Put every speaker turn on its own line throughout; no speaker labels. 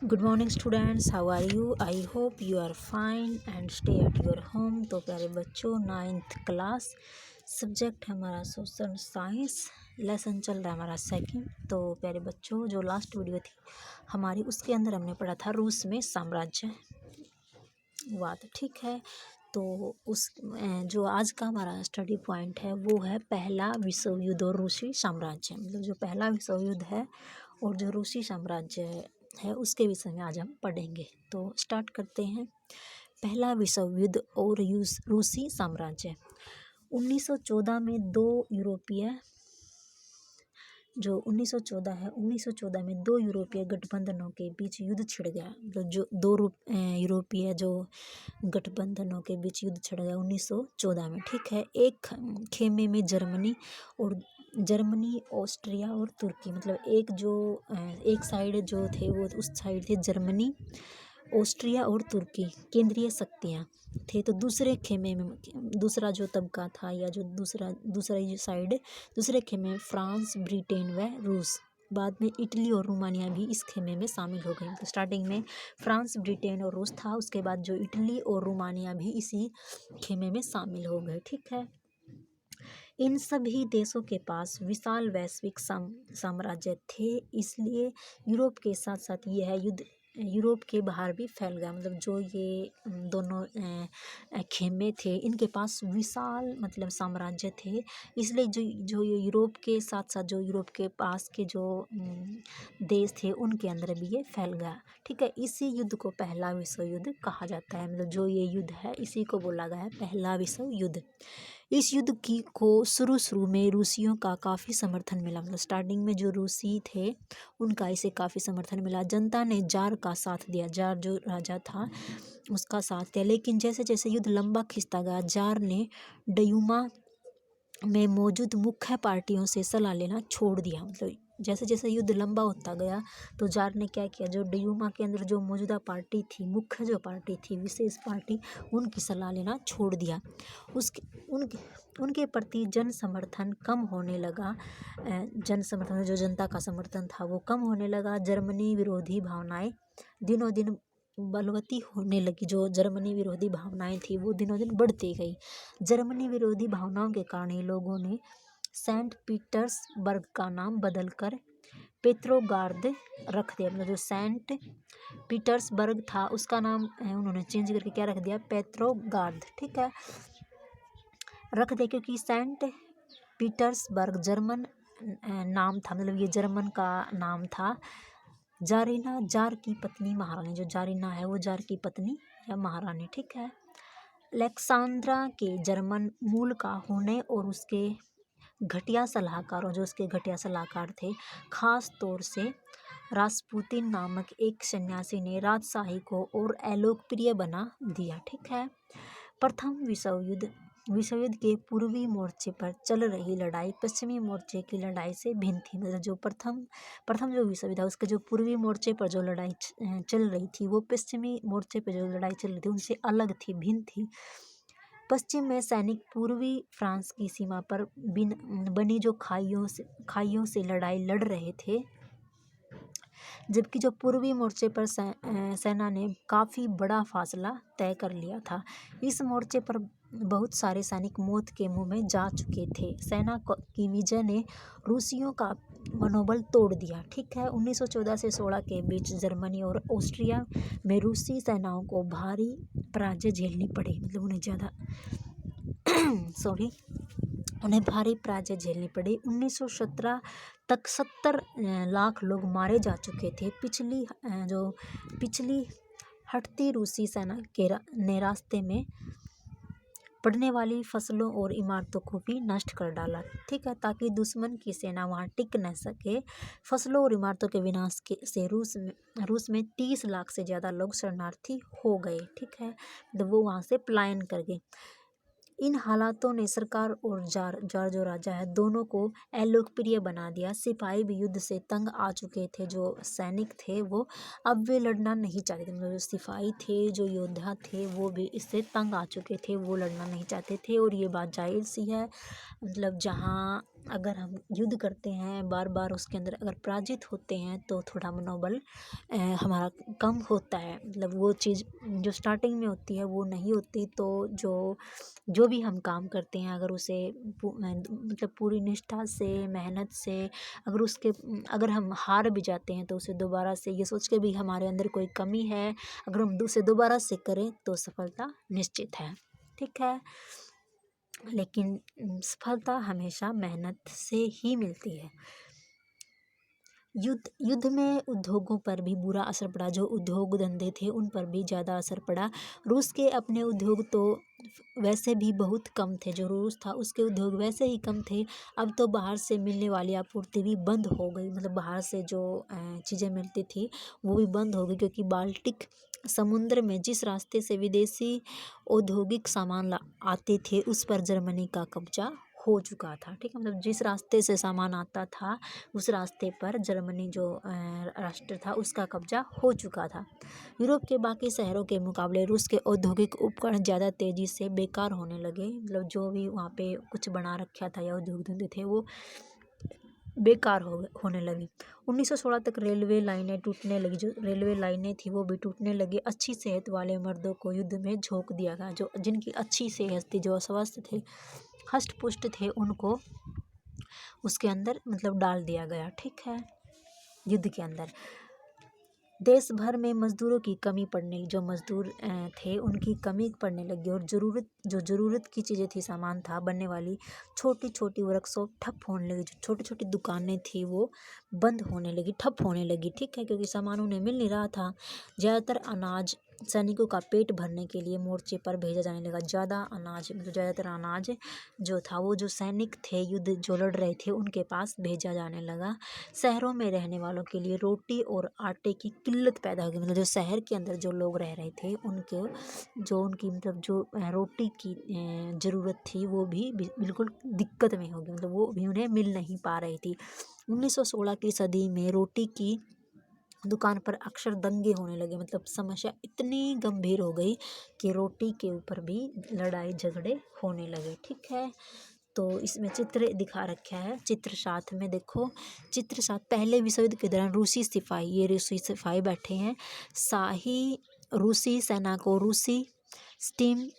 Good morning students, how are you? I hope you are fine and stay at your home. तो प्यारे बच्चों, 9th class, subject है हमारा social science, lesson चल रहा है हमारा सेकंड। तो प्यारे बच्चों, जो लास्ट वीडियो थी हमारी, उसके अंदर हमने पढ़ा था रूस में साम्राज्यवाद, ठीक है। तो उस जो आज का हमारा स्टडी पॉइंट है वो है पहला विश्व युद्ध और रूसी साम्राज्य। मतलब जो पहला विश्व युद्ध है और जो रूसी साम्राज्य है उसके विषय में आज हम पढ़ेंगे। तो स्टार्ट करते हैं। पहला विश्व युद्ध और रूसी साम्राज्य। 1914 में दो यूरोपीय जो 1914 है, 1914 में दो यूरोपीय गठबंधनों के बीच युद्ध छिड़ गया। जो दो यूरोपीय जो गठबंधनों के बीच युद्ध छिड़ गया 1914 में, ठीक है। एक खेमे में जर्मनी, ऑस्ट्रिया और तुर्की, मतलब एक साइड जो थे वो उस साइड थे जर्मनी, ऑस्ट्रिया और तुर्की केंद्रीय शक्तियाँ थे। तो दूसरे खेमे में दूसरा जो तबका था या जो दूसरा साइड, दूसरे खेमे में फ्रांस, ब्रिटेन व रूस। बाद में इटली और रोमानिया भी इस खेमे में शामिल हो गए। तो स्टार्टिंग में फ्रांस, ब्रिटेन और रूस था, उसके बाद जो इटली और रोमानिया भी इसी खेमे में शामिल हो गए, ठीक है। इन सभी देशों के पास विशाल वैश्विक साम्राज्य थे, इसलिए यूरोप के साथ साथ यह युद्ध यूरोप के बाहर भी फैल गया। मतलब जो ये दोनों खेमे थे, इनके पास विशाल मतलब साम्राज्य थे, इसलिए जो ये यूरोप के साथ साथ जो यूरोप के पास के जो देश थे उनके अंदर भी ये फैल गया, ठीक है। इसी युद्ध को पहला विश्व युद्ध कहा जाता है। मतलब जो ये युद्ध है इसी को बोला गया है पहला विश्व युद्ध। इस युद्ध को शुरू में रूसियों का काफ़ी समर्थन मिला। मतलब स्टार्टिंग में जो रूसी थे उनका इसे काफ़ी समर्थन मिला। जनता ने जार का साथ दिया, जार जो राजा था उसका साथ दिया। लेकिन जैसे जैसे युद्ध लंबा खिंचता गया, जार ने डयूमा में मौजूद मुख्य पार्टियों से सलाह लेना छोड़ दिया। मतलब जैसे जैसे युद्ध लंबा होता गया तो जार ने क्या किया, जो डयूमा के अंदर जो मौजूदा पार्टी थी, मुख्य जो पार्टी थी, विशेष पार्टी, उनकी सलाह लेना छोड़ दिया। उनके प्रति जन समर्थन कम होने लगा। जन समर्थन, जो जनता का समर्थन था वो कम होने लगा। जर्मनी विरोधी भावनाएं दिनों दिन बलवती होने लगी। जो जर्मनी विरोधी भावनाएं थी वो दिनों दिन बढ़ती गई। जर्मनी विरोधी भावनाओं के कारण ही लोगों ने सेंट पीटर्सबर्ग का नाम बदलकर पेत्रोगार्द रख दिया। मतलब जो सेंट पीटर्सबर्ग था उसका नाम उन्होंने चेंज करके क्या रख दिया, पेत्रोगार्द, ठीक है, रख दिया। क्योंकि सेंट पीटर्सबर्ग जर्मन नाम था, मतलब ये जर्मन का नाम था। जारीना जार की पत्नी महारानी, जो जारीना है वो जार की पत्नी या महारानी, ठीक है। अलेक्सांद्रा के जर्मन मूल का होने और उसके घटिया सलाहकारों, जो उसके घटिया सलाहकार थे, खास तौर से रासपुतिन नामक एक सन्यासी ने राजशाही को और अलोकप्रिय बना दिया, ठीक है। प्रथम विश्व युद्ध के पूर्वी मोर्चे पर चल रही लड़ाई पश्चिमी मोर्चे की लड़ाई से भिन्न थी। मतलब जो प्रथम जो विश्व युद्ध था उसके जो पूर्वी मोर्चे पर जो लड़ाई चल रही थी वो पश्चिमी मोर्चे पर जो लड़ाई चल रही थी उनसे अलग थी, भिन्न थी। पश्चिम में सैनिक पूर्वी फ्रांस की सीमा पर बनी जो खाइयों से लड़ाई लड़ रहे थे, जबकि जो पूर्वी मोर्चे पर सेना ने काफ़ी बड़ा फासला तय कर लिया था। इस मोर्चे पर बहुत सारे सैनिक मौत के मुंह में जा चुके थे। सेना की विजय ने रूसियों का मनोबल तोड़ दिया, ठीक है। 1914 से 16 के बीच जर्मनी और ऑस्ट्रिया में रूसी सेनाओं को भारी पराजय झेलनी पड़ी। मतलब उन्हें भारी पराजय झेलनी पड़ी। 1917 तक 70 लाख लोग मारे जा चुके थे। पिछली हटती रूसी सेना ने रास्ते में पड़ने वाली फसलों और इमारतों को भी नष्ट कर डाला, ठीक है, ताकि दुश्मन की सेना वहां टिक न सके। फसलों और इमारतों के विनाश से रूस में 30 लाख से ज़्यादा लोग शरणार्थी हो गए, ठीक है। तो वो वहाँ से पलायन कर गए। इन हालातों ने सरकार और जार जो राजा है दोनों को अलोकप्रिय बना दिया। सिपाही भी युद्ध से तंग आ चुके थे। जो सैनिक थे वो अब वे लड़ना नहीं चाहते थे। मतलब जो सिपाही थे, जो योद्धा थे, वो भी इससे तंग आ चुके थे, वो लड़ना नहीं चाहते थे। और ये बात जाहिर सी है, मतलब जहाँ अगर हम युद्ध करते हैं बार बार, उसके अंदर अगर पराजित होते हैं तो थोड़ा मनोबल हमारा कम होता है। मतलब वो चीज़ जो स्टार्टिंग में होती है वो नहीं होती, तो जो भी हम काम करते हैं अगर उसे मतलब पूरी निष्ठा से, मेहनत से, अगर हम हार भी जाते हैं तो उसे दोबारा से ये सोच के भी हमारे अंदर कोई कमी है, अगर हम उसे दोबारा से करें तो सफलता निश्चित है। ठीक है, लेकिन सफलता हमेशा मेहनत से ही मिलती है। युद्ध में उद्योगों पर भी बुरा असर पड़ा। जो उद्योग धंधे थे उन पर भी ज़्यादा असर पड़ा। रूस के अपने उद्योग तो वैसे भी बहुत कम थे। जो रूस था उसके उद्योग वैसे ही कम थे। अब तो बाहर से मिलने वाली आपूर्ति भी बंद हो गई। मतलब बाहर से जो चीज़ें मिलती थी वो भी बंद हो गई, क्योंकि बाल्टिक समुद्र में जिस रास्ते से विदेशी औद्योगिक सामान आते थे उस पर जर्मनी का कब्जा हो चुका था। ठीक है, मतलब जिस रास्ते से सामान आता था उस रास्ते पर जर्मनी जो राष्ट्र था उसका कब्जा हो चुका था। यूरोप के बाकी शहरों के मुकाबले रूस के औद्योगिक उपकरण ज़्यादा तेज़ी से बेकार होने लगे। मतलब जो भी वहाँ पे कुछ बना रखा था या उद्योग धंधे थे वो बेकार होने लगी। 1916 तक रेलवे लाइनें टूटने लगी। जो रेलवे लाइनें थी वो भी टूटने लगी। अच्छी सेहत वाले मर्दों को युद्ध में झोंक दिया गया। जो जिनकी अच्छी सेहत थी, जो स्वस्थ थे, हष्ट पुष्ट थे, उनको उसके अंदर मतलब डाल दिया गया। ठीक है, युद्ध के अंदर देश भर में मजदूरों की कमी पड़ने, जो मजदूर थे उनकी कमी पड़ने लगी, और ज़रूरत की चीज़ें थी, सामान था बनने वाली, छोटी छोटी वर्कशॉप ठप होने लगी। जो छोटी छोटी दुकानें थी वो बंद होने लगी, ठप होने लगी। ठीक है, क्योंकि सामान उन्हें मिल नहीं रहा था। ज़्यादातर अनाज सैनिकों का पेट भरने के लिए मोर्चे पर भेजा जाने लगा। ज़्यादातर अनाज जो था वो जो सैनिक थे युद्ध जो लड़ रहे थे उनके पास भेजा जाने लगा। शहरों में रहने वालों के लिए रोटी और आटे की किल्लत पैदा हो गई। मतलब जो शहर के अंदर जो लोग रह रहे थे उनकी मतलब जो रोटी की ज़रूरत थी वो भी बिल्कुल दिक्कत में हो गई। मतलब वो भी उन्हें मिल नहीं पा रही थी। 1916 की सदी में रोटी की दुकान पर अक्सर दंगे होने लगे। मतलब समस्या इतनी गंभीर हो गई कि रोटी के ऊपर भी लड़ाई झगड़े होने लगे। ठीक है, तो इसमें चित्र दिखा रखा है। चित्र साथ में देखो, चित्र साथ पहले विश्व युद्ध के दौरान ये रूसी सिपाही बैठे हैं। शाही रूसी सेना को रूसी स्टीम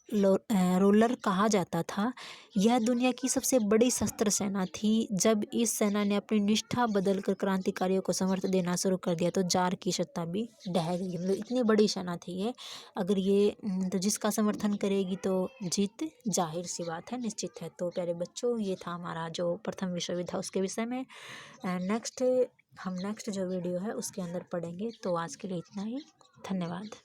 रोलर कहा जाता था। यह दुनिया की सबसे बड़ी शस्त्र सेना थी। जब इस सेना ने अपनी निष्ठा बदलकर क्रांतिकारियों को समर्थन देना शुरू कर दिया तो जार की सत्ता भी ढह गई। मतलब इतनी बड़ी सेना थी ये, अगर ये तो जिसका समर्थन करेगी तो जीत जाहिर सी बात है, निश्चित है। तो प्यारे बच्चों, ये था हमारा जो प्रथम विश्व युद्ध था उसके विषय में। नेक्स्ट जो वीडियो है उसके अंदर पढ़ेंगे। तो आज के लिए इतना ही। धन्यवाद।